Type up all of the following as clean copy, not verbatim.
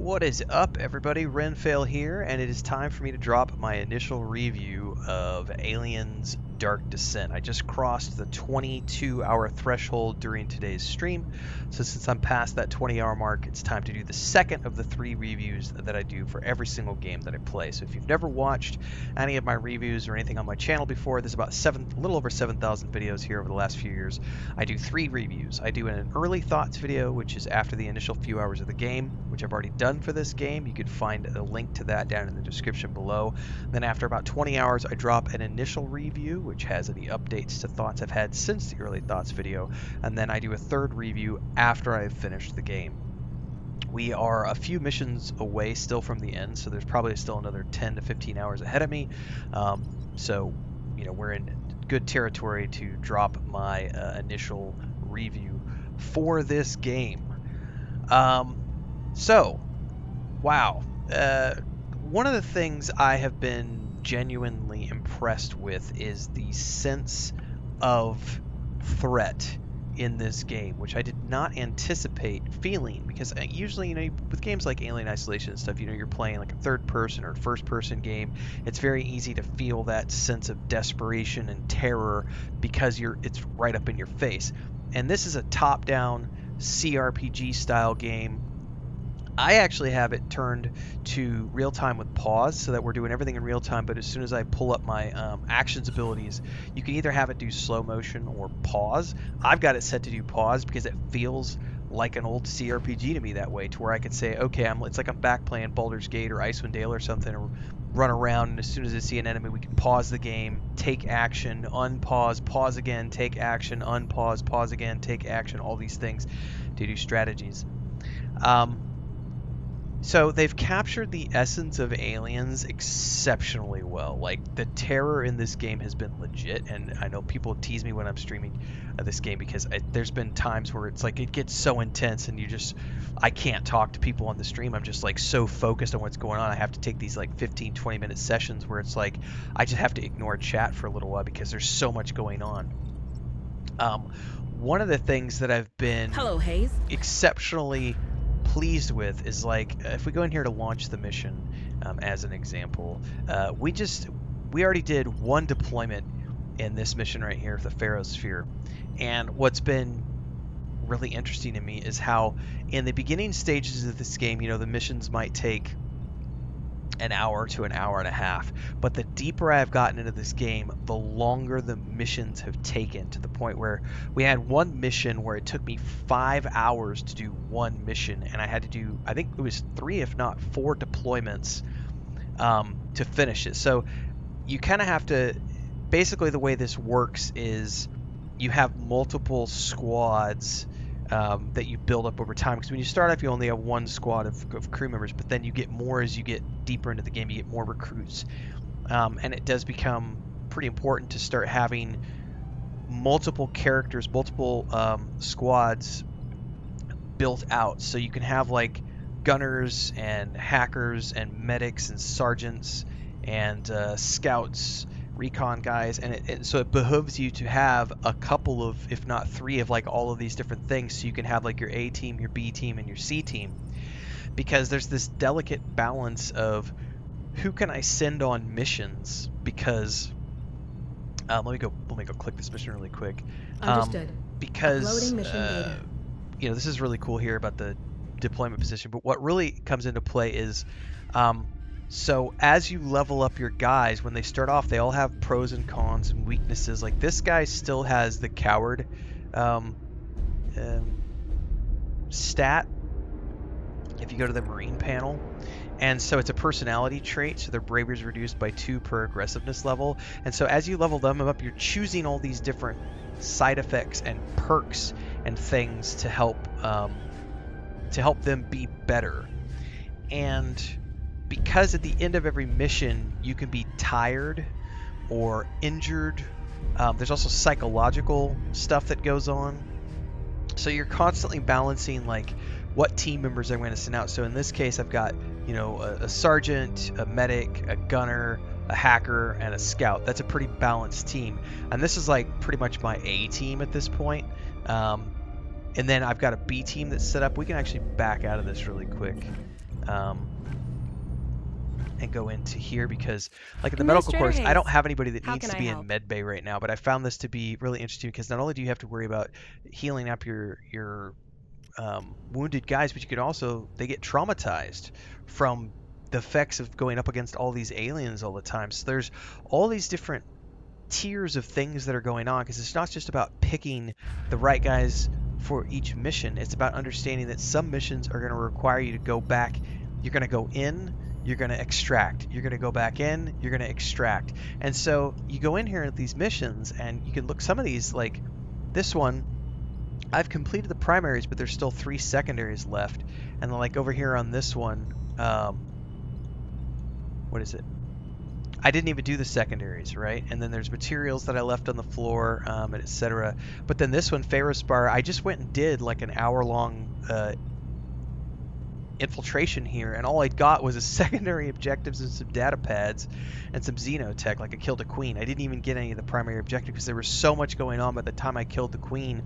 What is up, everybody? Renfail here, and it is time for me to drop my initial review of Aliens Dark Descent. I just crossed the 22-hour threshold during today's stream, so since I'm past that 20-hour mark, it's time to do the second of the 3 reviews that I do for every single game that I play. So if you've never watched any of my reviews or anything on my channel before, there's about a little over 7,000 videos here over the last few years. I do 3 reviews. I do an early thoughts video, which is after the initial few hours of the game, which I've already done for this game. You could find a link to that down in the description below. Then after about 20 hours, I drop an initial review, which has any updates to thoughts I've had since the early thoughts video. And then I do a third review after I've finished the game. We are a few missions away still from the end, so there's probably still another 10 to 15 hours ahead of me. So, we're in good territory to drop my initial review for this game. So, wow. One of the things I have been genuinely impressed with is the sense of threat in this game, which I did not anticipate feeling, because usually, with games like Alien Isolation and stuff, you're playing like a third person or first person game. It's very easy to feel that sense of desperation and terror because it's right up in your face. And this is a top-down CRPG style game. I actually have it turned to real time with pause, so that we're doing everything in real time, but as soon as I pull up my actions abilities, you can either have it do slow motion or pause. I've got it set to do pause because it feels like an old CRPG to me that way, to where I could say, okay, it's like I'm back playing Baldur's Gate or Icewind Dale or something, or run around, and as soon as I see an enemy, we can pause the game, take action, unpause, pause again, take action, unpause, pause again, take action, all these things to do strategies. So they've captured the essence of Aliens exceptionally well. Like, the terror in this game has been legit, and I know people tease me when I'm streaming this game because there's been times where it's like it gets so intense and I can't talk to people on the stream. I'm just like so focused on what's going on. I have to take these like 15-20 minute sessions where it's like I just have to ignore chat for a little while because there's so much going on. One of the things that I've been exceptionally pleased with is, like, if we go in here to launch the mission, as an example, we already did one deployment in this mission right here, the Pharaoh Sphere. And what's been really interesting to me is how in the beginning stages of this game, the missions might take an hour to an hour and a half, but the deeper I've gotten into this game, the longer the missions have taken, to the point where we had one mission where it took me 5 hours to do one mission, and I had to do, I think it was 3 if not 4 deployments to finish it. So you kind of have to, basically the way this works is you have multiple squads that you build up over time, because when you start off you only have one squad of crew members, but then you get more as you get deeper into the game. You get more recruits, and it does become pretty important to start having multiple characters, multiple squads built out, so you can have like gunners and hackers and medics and sergeants and scouts, recon guys, and so it behooves you to have a couple of, if not 3 of, like all of these different things, so you can have like your A team, your B team, and your C team, because there's this delicate balance of who can I send on missions, because let me go click this mission really quick. Understood. Because uploading mission data. This is really cool here about the deployment position, but what really comes into play is so as you level up your guys, when they start off, they all have pros and cons and weaknesses. Like, this guy still has the coward stat if you go to the Marine panel. And so it's a personality trait, so their bravery is reduced by 2 per aggressiveness level. And so as you level them up, you're choosing all these different side effects and perks and things to help them be better. And because at the end of every mission you can be tired or injured, there's also psychological stuff that goes on, so you're constantly balancing like what team members I'm going to send out. So in this case, I've got a sergeant, a medic, a gunner, a hacker, and a scout. That's a pretty balanced team, and this is like pretty much my A team at this point. And then I've got a B team that's set up. We can actually back out of this really quick. and go into here because, like in the medical course, I don't have anybody that needs to be in med bay right now, but I found this to be really interesting because not only do you have to worry about healing up your wounded guys, but you could also, they get traumatized from the effects of going up against all these aliens all the time. So there's all these different tiers of things that are going on because it's not just about picking the right guys for each mission. It's about understanding that some missions are going to require you to go back. You're going to go in, you're going to extract, you're going to go back in, you're going to extract. And so you go in here at these missions and you can look, some of these, like this one, I've completed the primaries, but there's still 3 secondaries left. And then like over here on this one, what is it? I didn't even do the secondaries, right? And then there's materials that I left on the floor, and etc. But then this one, Ferris Bar, I just went and did like an hour-long infiltration here, and all I got was a secondary objectives and some data pads and some xenotech. Like I killed a queen. I didn't even get any of the primary objective because there was so much going on. By the time I killed the queen,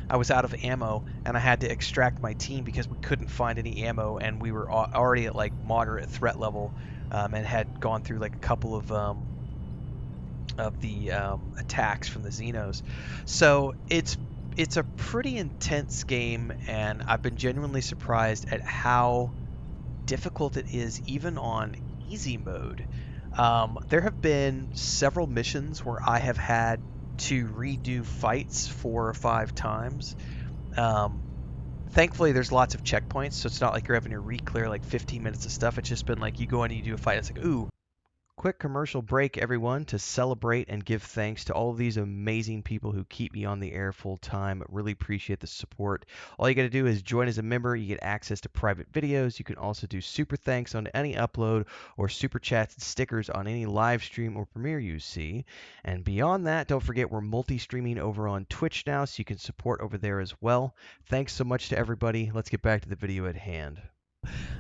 I was out of ammo, and I had to extract my team because we couldn't find any ammo, and we were already at like moderate threat level. And had gone through like a couple of the attacks from the Xenos. So it's a pretty intense game, and I've been genuinely surprised at how difficult it is even on easy mode. There have been several missions where I have had to redo fights 4 or 5 times. Thankfully, there's lots of checkpoints, so it's not like you're having to re-clear like 15 minutes of stuff. It's just been like you go in and you do a fight. It's like, ooh. Quick commercial break, everyone, to celebrate and give thanks to all of these amazing people who keep me on the air full time. Really appreciate the support. All you got to do is join as a member. You get access to private videos. You can also do super thanks on any upload or super chats and stickers on any live stream or premiere you see. And beyond that, don't forget we're multi-streaming over on Twitch now, so you can support over there as well. Thanks so much to everybody. Let's get back to the video at hand.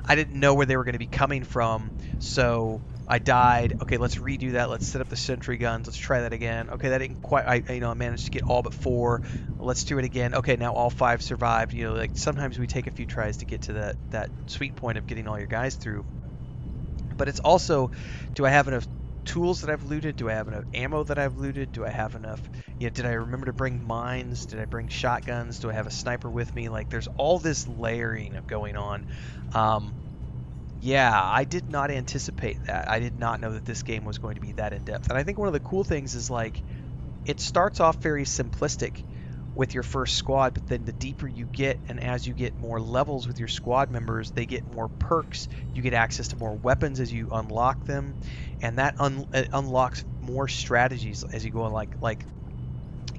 I didn't know where they were going to be coming from, so I died. Okay, let's redo that. Let's set up the sentry guns. Let's try that again. Okay, that didn't quite. I managed to get all but 4. Let's do it again. Okay, now all 5 survived. You know, like sometimes we take a few tries to get to that sweet point of getting all your guys through. But it's also, do I have enough tools that I've looted? Do I have enough ammo that I've looted? Do I have enough, did I remember to bring mines? Did I bring shotguns? Do I have a sniper with me? Like there's all this layering of going on. Yeah, I did not anticipate that. I did not know that this game was going to be that in depth. And I think one of the cool things is like it starts off very simplistic with your first squad, but then the deeper you get and as you get more levels with your squad members, they get more perks. You get access to more weapons as you unlock them, and that unlocks more strategies as you go on. Like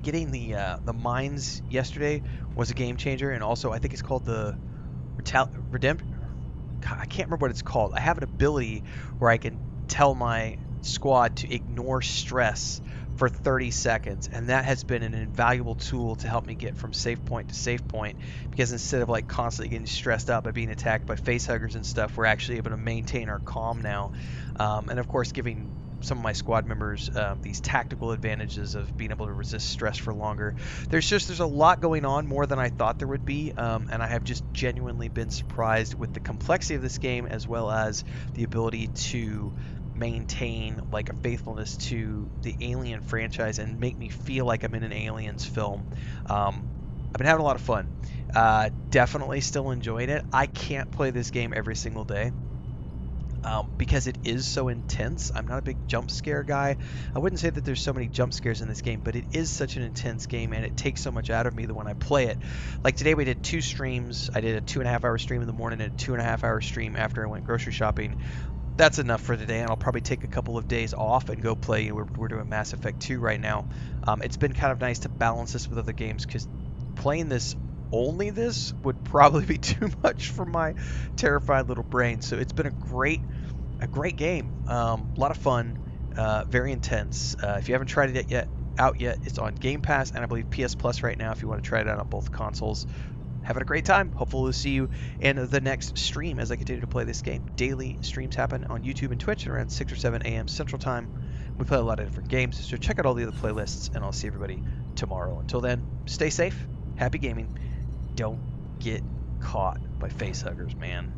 getting the mines yesterday was a game changer, and also I think it's called the Redemption. I can't remember what it's called. I have an ability where I can tell my squad to ignore stress for 30 seconds, and that has been an invaluable tool to help me get from safe point to safe point, because instead of like constantly getting stressed out by being attacked by facehuggers and stuff, we're actually able to maintain our calm now, and of course giving some of my squad members these tactical advantages of being able to resist stress for longer. There's a lot going on, more than I thought there would be, and I have just genuinely been surprised with the complexity of this game, as well as the ability to maintain like a faithfulness to the Alien franchise and make me feel like I'm in an Aliens film. I've been having a lot of fun. Definitely still enjoying it. I can't play this game every single day. Because it is so intense. I'm not a big jump scare guy. I wouldn't say that there's so many jump scares in this game, but it is such an intense game, and it takes so much out of me that when I play it. Like today we did 2 streams. I did a 2.5-hour stream in the morning and a 2.5-hour stream after I went grocery shopping. That's enough for today, and I'll probably take a couple of days off and go play. We're doing Mass Effect 2 right now. It's been kind of nice to balance this with other games, because playing this would probably be too much for my terrified little brain. So it's been a great game. A lot of fun, very intense. If you haven't tried it out yet, it's on Game Pass and I believe PS Plus right now if you want to try it out on both consoles. Having a great time. Hopefully we'll see you in the next stream as I continue to play this game. Daily streams happen on YouTube and Twitch at around 6 or 7 a.m. Central Time. We play a lot of different games, so check out all the other playlists, and I'll see everybody tomorrow. Until then, stay safe, happy gaming. Don't get caught by facehuggers, man.